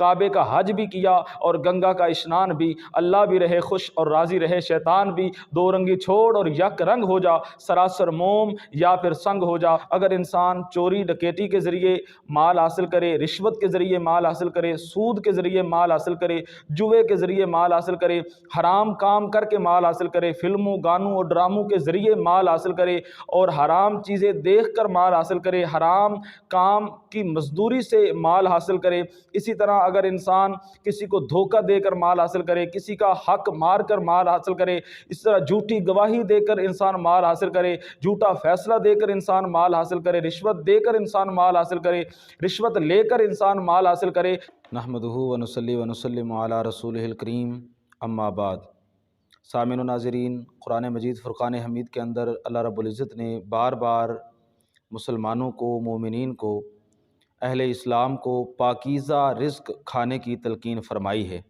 کعبے کا حج بھی کیا اور گنگا کا اسنان بھی، اللہ بھی رہے خوش اور راضی رہے شیطان بھی، دو رنگی چھوڑ اور یک رنگ ہو جا، سراسر موم یا پھر سنگ ہو جا۔ اگر انسان چوری ڈکیٹی کے ذریعے مال حاصل کرے، رشوت کے ذریعے مال حاصل کرے، سود کے ذریعے مال حاصل کرے، جوے کے ذریعے مال حاصل کرے، حرام کام کر کے مال حاصل کرے، فلموں گانوں اور ڈراموں کے ذریعے مال حاصل کرے اور حرام چیزیں دیکھ کر مال حاصل کرے، حرام کام کی مزدوری سے مال حاصل کرے، اسی طرح اگر انسان کسی کو دھوکہ دے کر مال حاصل کرے، کسی کا حق مار کر مال حاصل کرے، اس طرح جھوٹی گواہی دے کر انسان مال حاصل کرے، جھوٹا فیصلہ دے کر انسان مال حاصل کرے، رشوت دے کر انسان مال حاصل کرے، رشوت لے کر انسان مال حاصل کرے۔ نحمدہ ونصلی ونسلم علی رسولہ الکریم، اما بعد۔ سامعین و ناظرین، قرآن مجید فرقان حمید کے اندر اللہ رب العزت نے بار بار مسلمانوں کو، مومنین کو، اہل اسلام کو پاکیزہ رزق کھانے کی تلقین فرمائی ہے۔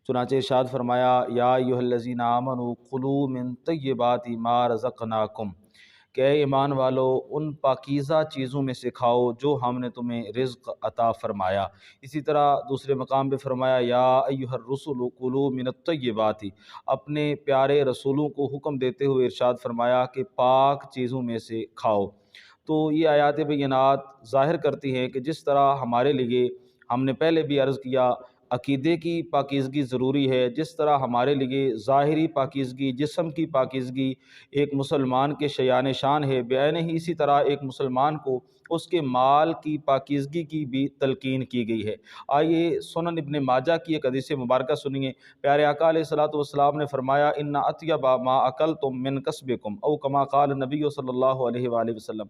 چنانچہ ارشاد فرمایا، یا ایھا الذین آمنوا کلوا من طیبات ما رزقناکم، کہ اے ایمان والو ان پاکیزہ چیزوں میں سے کھاؤ جو ہم نے تمہیں رزق عطا فرمایا۔ اسی طرح دوسرے مقام پہ فرمایا، یا ایھا الرسل کلوا من الطیبات، اپنے پیارے رسولوں کو حکم دیتے ہوئے ارشاد فرمایا کہ پاک چیزوں میں سے کھاؤ۔ تو یہ آیات بینات ظاہر کرتی ہیں کہ جس طرح ہمارے لیے، ہم نے پہلے بھی عرض کیا، عقیدے کی پاکیزگی ضروری ہے، جس طرح ہمارے لیے ظاہری پاکیزگی، جسم کی پاکیزگی ایک مسلمان کے شایان شان ہے، بعینہ ہی اسی طرح ایک مسلمان کو اس کے مال کی پاکیزگی کی بھی تلقین کی گئی ہے۔ آئیے سنن ابن ماجہ کی ایک حدیث مبارکہ سنیے۔ پیارے آقا علیہ الصلوۃ والسلام نے فرمایا، ان اطیب ما اکلتم من کسبکم، او کما قال النبی صلی اللہ علیہ وآلہ وسلم۔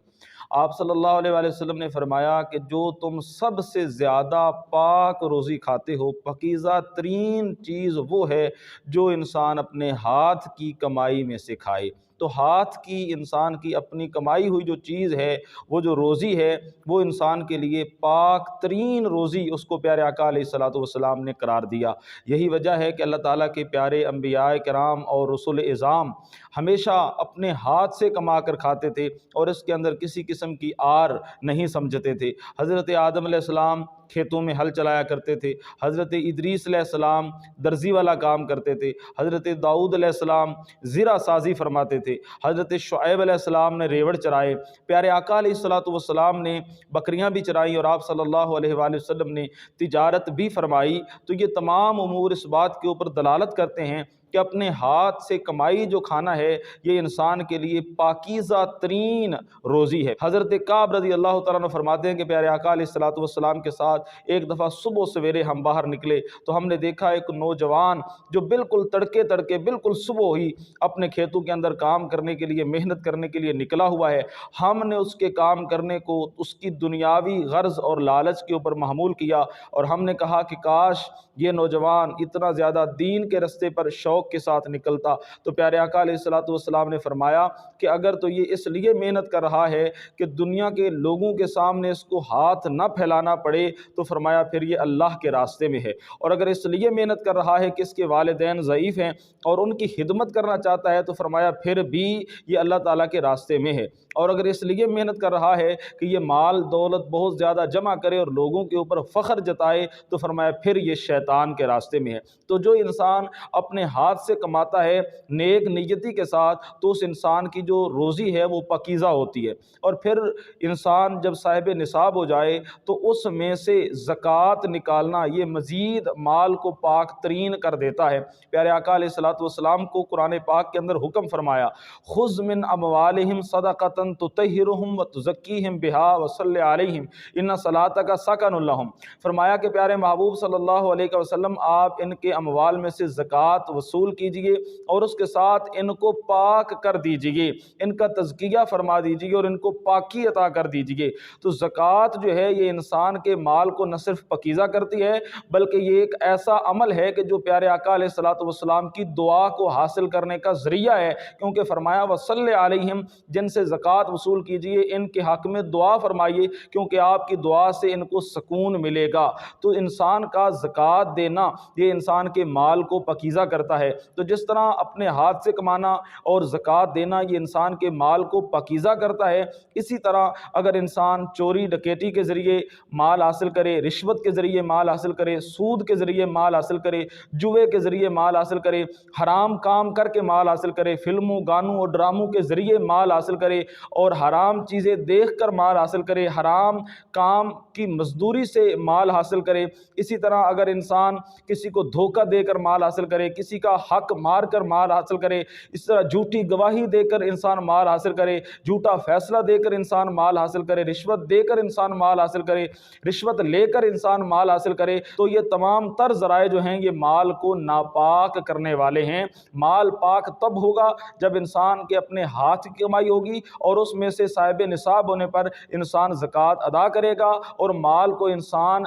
آپ صلی اللہ علیہ وآلہ وسلم نے فرمایا کہ جو تم سب سے زیادہ پاک روزی کھاتے ہو، پاکیزہ ترین چیز وہ ہے جو انسان اپنے ہاتھ کی کمائی میں سے کھائے۔ تو ہاتھ کی، انسان کی اپنی کمائی ہوئی جو چیز ہے، وہ جو روزی ہے، وہ انسان کے لیے پاک ترین روزی اس کو پیارے آقا علیہ الصلوۃ والسلام نے قرار دیا۔ یہی وجہ ہے کہ اللہ تعالیٰ کے پیارے انبیاء کرام اور رسول اعظام ہمیشہ اپنے ہاتھ سے کما کر کھاتے تھے اور اس کے اندر کسی قسم کی آر نہیں سمجھتے تھے۔ حضرت آدم علیہ السلام کھیتوں میں ہل چلایا کرتے تھے، حضرت ادریس علیہ السلام درزی والا کام کرتے تھے، حضرت داؤد علیہ السلام زرہ سازی فرماتے تھے، حضرت شعیب علیہ السلام نے ریوڑ چرائے، پیارے آقا علیہ الصلوۃ والسلام نے بکریاں بھی چرائیں اور آپ صلی اللہ علیہ وآلہ وسلم نے تجارت بھی فرمائی۔ تو یہ تمام امور اس بات کے اوپر دلالت کرتے ہیں کہ اپنے ہاتھ سے کمائی جو کھانا ہے، یہ انسان کے لیے پاکیزہ ترین روزی ہے۔ حضرت کعب رضی اللہ تعالیٰ عنہ فرماتے ہیں کہ پیارے آقا علیہ الصلوۃ والسلام کے ساتھ ایک دفعہ صبح سویرے ہم باہر نکلے تو ہم نے دیکھا ایک نوجوان جو بالکل تڑکے بالکل صبح ہی اپنے کھیتوں کے اندر کام کرنے کے لیے، محنت کرنے کے لیے نکلا ہوا ہے۔ ہم نے اس کے کام کرنے کو اس کی دنیاوی غرض اور لالچ کے اوپر محمول کیا اور ہم نے کہا کہ کاش یہ نوجوان اتنا زیادہ دین کے رستے پر شوق کے ساتھ نکلتا۔ تو پیارے آقا علیہ الصلوۃ والسلام نے فرمایا کہ اگر تو یہ اس لیے محنت کر رہا ہے کہ دنیا کے لوگوں کے سامنے اس کو ہاتھ نہ پھیلانا پڑے، تو فرمایا پھر یہ اللہ کے راستے میں ہے۔ اور اگر اس لیے محنت کر رہا ہے کہ اس کے والدین ضعیف ہیں اور ان کی خدمت کرنا چاہتا ہے، تو فرمایا پھر بھی یہ اللہ تعالیٰ کے راستے میں ہے۔ اور اگر اس لیے محنت کر رہا ہے کہ یہ مال دولت بہت زیادہ جمع کرے اور لوگوں کے اوپر فخر جتائے، تو فرمایا پھر یہ شیطان کے راستے میں ہے۔ تو جو انسان اپنے ہاتھ سے کماتا ہے نیک نیتی کے ساتھ، تو اس انسان کی جو روزی ہے وہ پاکیزہ ہوتی ہے۔ اور پھر انسان جب صاحب نصاب ہو جائے تو اس میں سے زکوٰۃ نکالنا یہ مزید مال کو پاک ترین کر دیتا ہے۔ پیارے آقا علیہ الصلوۃ والسلام کو قرآن پاک کے اندر حکم فرمایا، خذ من اموالہم صدقۃ تطہرہم وتزکیہم بہا وصلی علیہم ان صلاتک سکن لہم۔ فرمایا کہ پیارے محبوب صلی اللہ علیہ وسلم آپ ان کے اموال میں سے زکوٰۃ وصول کیجئے اور اس کے ساتھ ان کو پاک کر دیجئے، ان کا تزکیہ فرما دیجئے اور ان کو پاکی عطا کر دیجئے۔ تو زکوٰۃ جو ہے یہ انسان کے مال کو نہ صرف پاکیزہ کرتی ہے بلکہ یہ ایک ایسا عمل ہے کہ جو پیارے آقا علیہ الصلوۃ والسلام کی دعا کو حاصل کرنے کا ذریعہ ہے، کیونکہ فرمایا وصلی علیہم، جن سے زکوٰۃ وصول کیجئے ان کے حق میں دعا فرمائیے کیونکہ آپ کی دعا سے ان کو سکون ملے گا۔ تو انسان کا زکوٰۃ دینا یہ انسان کے مال کو پاکیزہ کرتا ہے۔ ہے۔ تو جس طرح اپنے ہاتھ سے کمانا اور زکوٰۃ دینا یہ انسان کے مال کو پاکیزہ کرتا ہے، اسی طرح اگر انسان چوری ڈکیتی کے ذریعے مال حاصل کرے، رشوت کے ذریعے مال حاصل کرے، سود کے ذریعے مال حاصل کرے، جوے کے ذریعے مال حاصل کرے، حرام کام کر کے مال حاصل کرے، فلموں گانوں اور ڈراموں کے ذریعے مال حاصل کرے اور حرام چیزیں دیکھ کر مال حاصل کرے، حرام کام کی مزدوری سے مال حاصل کرے، اسی طرح اگر انسان کسی کو دھوکہ دے کر مال حاصل کرے، کسی کا حق مار کر مال حاصل کرے، اس طرح جھوٹی گواہی دے کر انسان مال حاصل کرے، جھوٹا فیصلہ دے کر انسان مال حاصل کرے، رشوت دے کر انسان مال حاصل کرے، رشوت لے کر انسان مال حاصل کرے، تو یہ تمام تر ذرائع جو ہیں یہ مال کو ناپاک کرنے والے ہیں۔ مال پاک تب ہوگا جب انسان کے اپنے ہاتھ کی کمائی ہوگی اور اس میں سے صاحب نصاب ہونے پر انسان زکوٰۃ ادا کرے گا اور مال کو انسان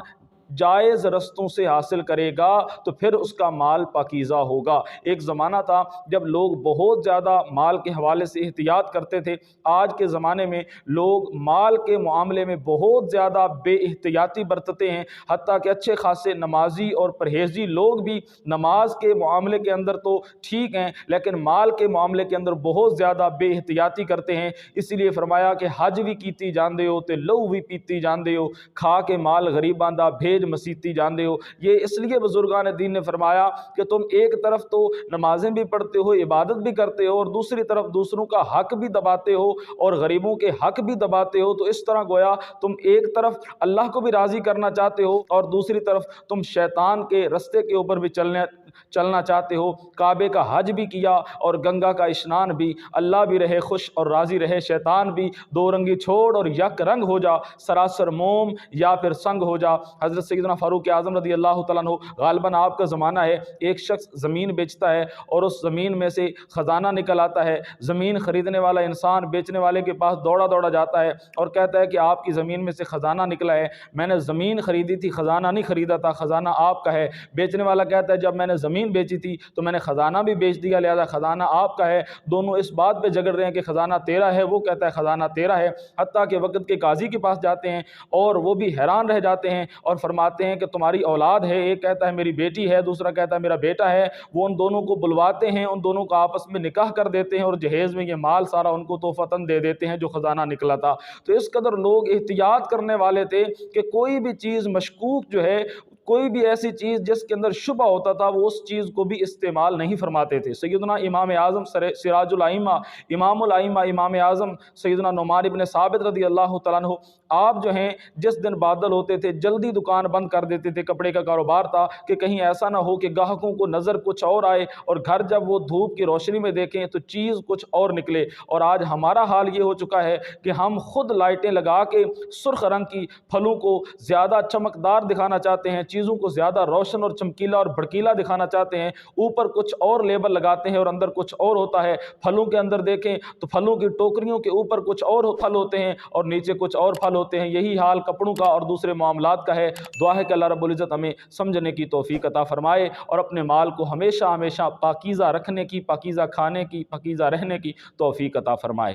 جائز رستوں سے حاصل کرے گا تو پھر اس کا مال پاکیزہ ہوگا۔ ایک زمانہ تھا جب لوگ بہت زیادہ مال کے حوالے سے احتیاط کرتے تھے۔ آج کے زمانے میں لوگ مال کے معاملے میں بہت زیادہ بے احتیاطی برتتے ہیں، حتیٰ کہ اچھے خاصے نمازی اور پرہیزی لوگ بھی نماز کے معاملے کے اندر تو ٹھیک ہیں لیکن مال کے معاملے کے اندر بہت زیادہ بے احتیاطی کرتے ہیں۔ اسی لیے فرمایا کہ حج بھی کیتی جاندے ہو تے لہو بھی پیتی جاندے ہو، کھا کے مال غریباں دا بھیج مسیتی جاندے ہو۔ یہ اس لیے بزرگان دین نے فرمایا کہ تم ایک طرف تو نمازیں بھی پڑھتے ہو، عبادت بھی کرتے ہو اور دوسری طرف دوسروں کا حق بھی دباتے ہو اور غریبوں کے حق بھی دباتے ہو، تو اس طرح گویا تم ایک طرف اللہ کو بھی راضی کرنا چاہتے ہو اور دوسری طرف تم شیطان کے رستے کے اوپر بھی چلنا چاہتے ہو۔ کعبے کا حج بھی کیا اور گنگا کا اشنان بھی، اللہ بھی رہے خوش اور راضی رہے شیطان بھی، دو رنگی چھوڑ اور یک رنگ ہو جا، سراسر موم یا پھر سنگ ہو جا۔ حضرت سیدنا فاروق اعظم رضی اللہ تعالیٰ عنہ، غالباً آپ کا زمانہ ہے، ایک شخص زمین بیچتا ہے اور اس زمین میں سے خزانہ نکل آتا ہے۔ زمین خریدنے والا انسان بیچنے والے کے پاس دوڑا جاتا ہے اور کہتا ہے کہ آپ کی زمین میں سے خزانہ نکلا ہے، میں نے زمین خریدی تھی، خزانہ نہیں خریدا تھا، خزانہ آپ کا ہے۔ بیچنے والا کہتا ہے جب میں نے زمین بیچی تھی تو میں نے خزانہ بھی بیچ دیا، لہذا خزانہ آپ کا ہے۔ دونوں اس بات پہ جھگڑ رہے ہیں کہ خزانہ تیرا ہے، وہ کہتا ہے خزانہ تیرا ہے، حتیٰ کہ وقت کے قاضی کے پاس جاتے ہیں اور وہ بھی حیران رہ جاتے ہیں اور فرماتے ہیں کہ تمہاری اولاد ہے، ایک کہتا ہے میری بیٹی ہے، دوسرا کہتا ہے میرا بیٹا ہے۔ وہ ان دونوں کو بلواتے ہیں، ان دونوں کا آپس میں نکاح کر دیتے ہیں اور جہیز میں یہ مال سارا ان کو تحفتاً دے دیتے ہیں جو خزانہ نکلا تھا۔ تو اس قدر لوگ احتیاط کرنے والے تھے کہ کوئی بھی چیز مشکوک جو ہے، کوئی بھی ایسی چیز جس کے اندر شبہ ہوتا تھا وہ اس چیز کو بھی استعمال نہیں فرماتے تھے۔ سیدنا امام اعظم سراج الائمہ، امام الائمہ، امام اعظم سیدنا نعمان بن ثابت رضی اللہ تعالیٰ عنہ، آپ جو ہیں جس دن بادل ہوتے تھے جلدی دکان بند کر دیتے تھے، کپڑے کا کاروبار تھا کہ کہیں ایسا نہ ہو کہ گاہکوں کو نظر کچھ اور آئے اور گھر جب وہ دھوپ کی روشنی میں دیکھیں تو چیز کچھ اور نکلے۔ اور آج ہمارا حال یہ ہو چکا ہے کہ ہم خود لائٹیں لگا کے سرخ رنگ کی پھلوں کو زیادہ چمکدار دکھانا چاہتے ہیں، چیزوں کو زیادہ روشن اور چمکیلا اور بھڑکیلا دکھانا چاہتے ہیں، اوپر کچھ اور لیبل لگاتے ہیں اور اندر کچھ اور ہوتا ہے۔ پھلوں کے اندر دیکھیں تو پھلوں کی ٹوکریوں کے اوپر کچھ اور پھل ہوتے ہیں اور نیچے کچھ اور پھل ہوتے ہیں۔ یہی حال کپڑوں کا اور دوسرے معاملات کا ہے۔ دعا ہے کہ اللہ رب العزت ہمیں سمجھنے کی توفیق عطا فرمائے اور اپنے مال کو ہمیشہ پاکیزہ رکھنے کی، پاکیزہ کھانے کی، پاکیزہ رہنے کی توفیق عطا فرمائے۔